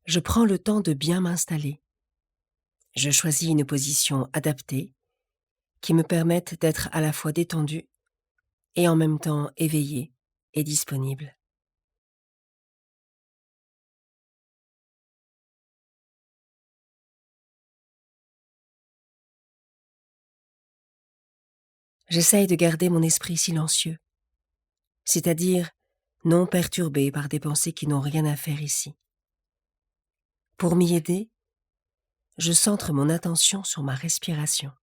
Je prends le temps de bien m'installer. Je choisis une position adaptée qui me permette d'être à la fois détendue et en même temps éveillée et disponible. J'essaye de garder mon esprit silencieux, c'est-à-dire non perturbé par des pensées qui n'ont rien à faire ici. Pour m'y aider, je centre mon attention sur ma respiration.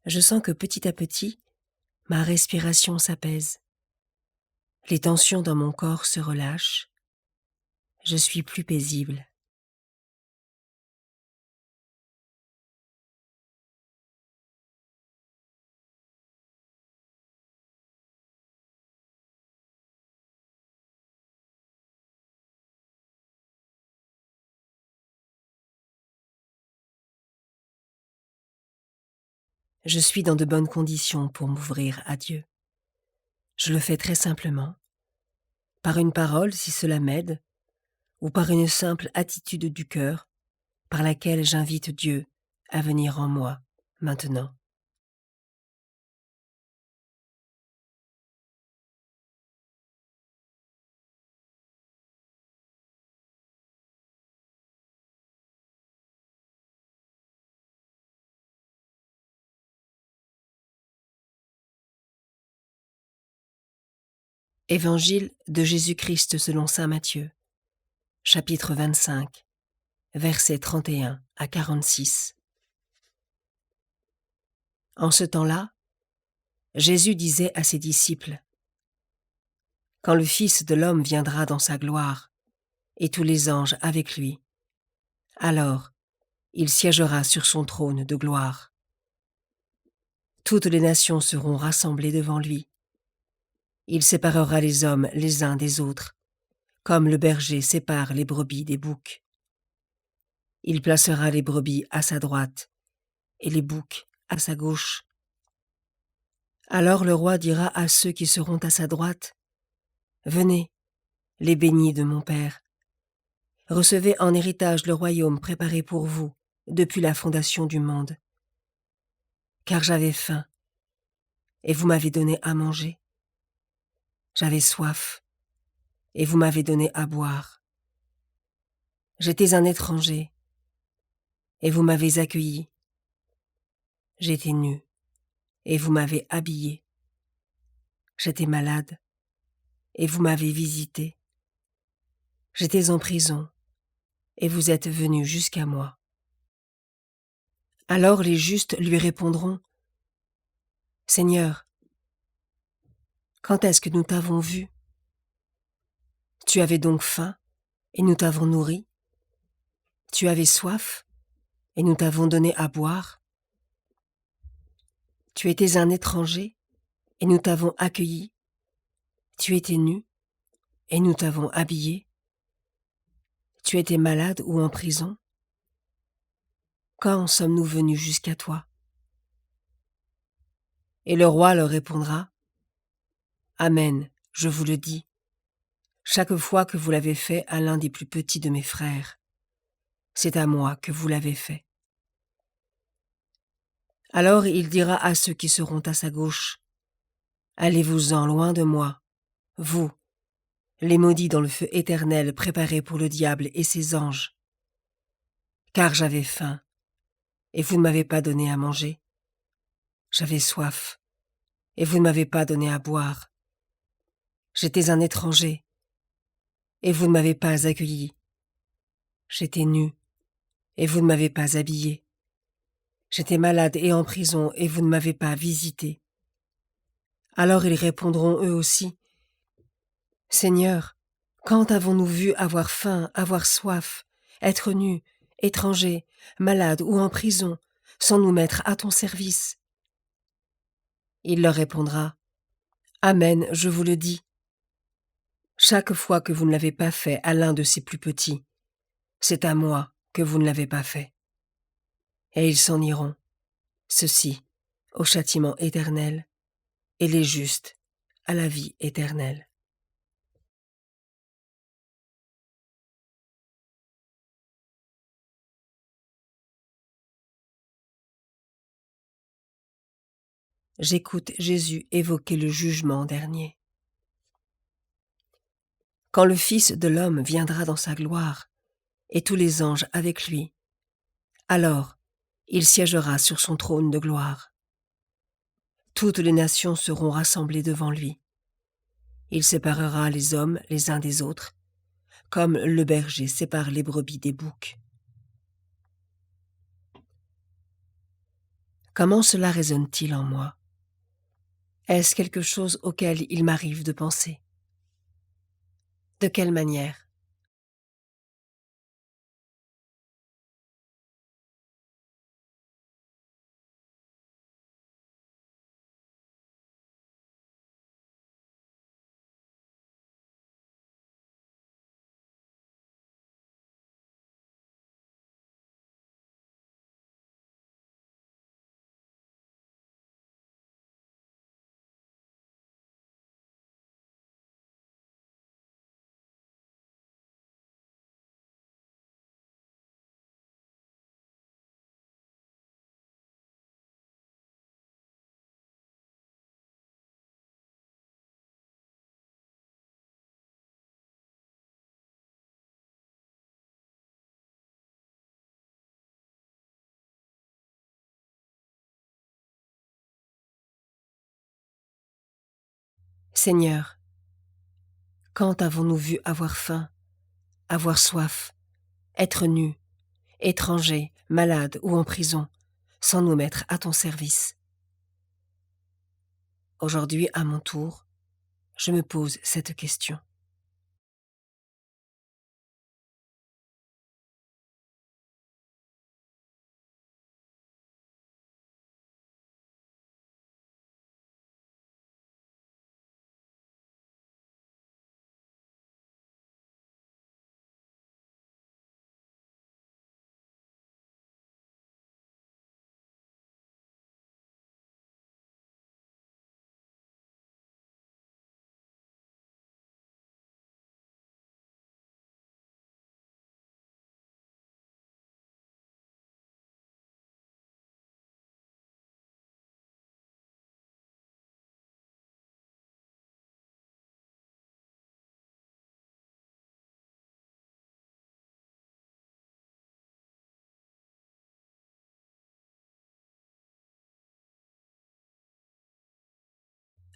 Je sens que petit à petit, ma respiration s'apaise. Les tensions dans mon corps se relâchent. Je suis plus paisible. Je suis dans de bonnes conditions pour m'ouvrir à Dieu. Je le fais très simplement, par une parole si cela m'aide, ou par une simple attitude du cœur par laquelle j'invite Dieu à venir en moi maintenant. Évangile de Jésus-Christ selon saint Matthieu, chapitre 25, versets 31 à 46. En ce temps-là, Jésus disait à ses disciples : « Quand le Fils de l'homme viendra dans sa gloire, et tous les anges avec lui, alors il siégera sur son trône de gloire. Toutes les nations seront rassemblées devant lui. Il séparera les hommes les uns des autres, comme le berger sépare les brebis des boucs. Il placera les brebis à sa droite et les boucs à sa gauche. Alors le roi dira à ceux qui seront à sa droite : « Venez, les bénis de mon Père. Recevez en héritage le royaume préparé pour vous depuis la fondation du monde. Car j'avais faim, et vous m'avez donné à manger. J'avais soif, et vous m'avez donné à boire. J'étais un étranger, et vous m'avez accueilli. J'étais nu, et vous m'avez habillé. J'étais malade, et vous m'avez visité. J'étais en prison, et vous êtes venus jusqu'à moi. » Alors les justes lui répondront : « Seigneur, quand est-ce que nous t'avons vu ? Tu avais donc faim, et nous t'avons nourri ? Tu avais soif, et nous t'avons donné à boire ? Tu étais un étranger, et nous t'avons accueilli ? Tu étais nu, et nous t'avons habillé ? Tu étais malade ou en prison ? Quand sommes-nous venus jusqu'à toi ? » Et le roi leur répondra : « Amen, je vous le dis, chaque fois que vous l'avez fait à l'un des plus petits de mes frères, c'est à moi que vous l'avez fait. » Alors il dira à ceux qui seront à sa gauche : « Allez-vous-en loin de moi, vous, les maudits dans le feu éternel préparé pour le diable et ses anges. Car j'avais faim, et vous ne m'avez pas donné à manger. J'avais soif, et vous ne m'avez pas donné à boire. J'étais un étranger, et vous ne m'avez pas accueilli. J'étais nu, et vous ne m'avez pas habillé. J'étais malade et en prison, et vous ne m'avez pas visité. » Alors ils répondront eux aussi : « Seigneur, quand avons-nous vu avoir faim, avoir soif, être nus, étrangers, malades ou en prison, sans nous mettre à ton service ? » Il leur répondra : « Amen, je vous le dis, Chaque fois que vous ne l'avez pas fait à l'un de ces plus petits, c'est à moi que vous ne l'avez pas fait. Et ils s'en iront, ceux-ci, au châtiment éternel, et les justes à la vie éternelle. J'écoute Jésus évoquer le jugement dernier. Quand le Fils de l'homme viendra dans sa gloire, et tous les anges avec lui, alors il siégera sur son trône de gloire. Toutes les nations seront rassemblées devant lui. Il séparera les hommes les uns des autres, comme le berger sépare les brebis des boucs. Comment cela résonne-t-il en moi? Est-ce quelque chose auquel il m'arrive de penser? De quelle manière? Seigneur, quand avons-nous vu avoir faim, avoir soif, être nus, étrangers, malades ou en prison, sans nous mettre à ton service? Aujourd'hui, à mon tour, je me pose cette question.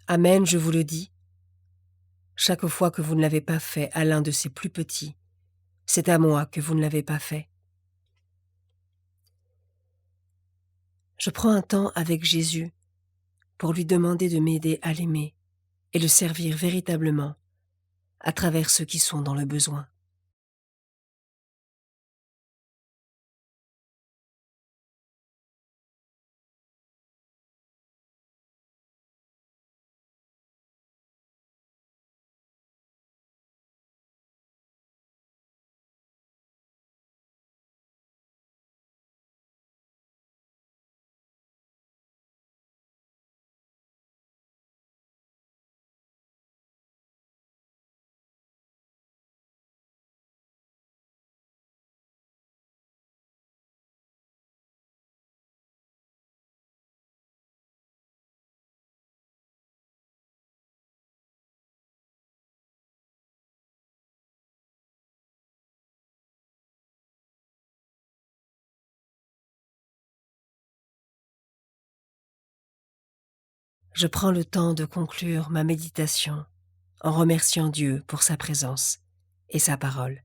Amen, je vous le dis, chaque fois que vous ne l'avez pas fait à l'un de ces plus petits, c'est à moi que vous ne l'avez pas fait. Je prends un temps avec Jésus pour lui demander de m'aider à l'aimer et le servir véritablement à travers ceux qui sont dans le besoin. Je prends le temps de conclure ma méditation en remerciant Dieu pour sa présence et sa parole.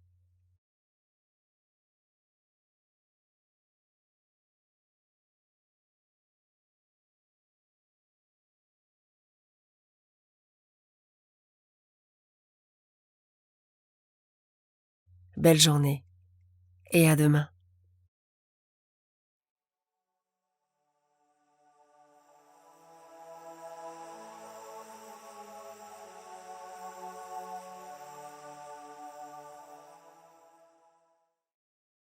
Belle journée et à demain.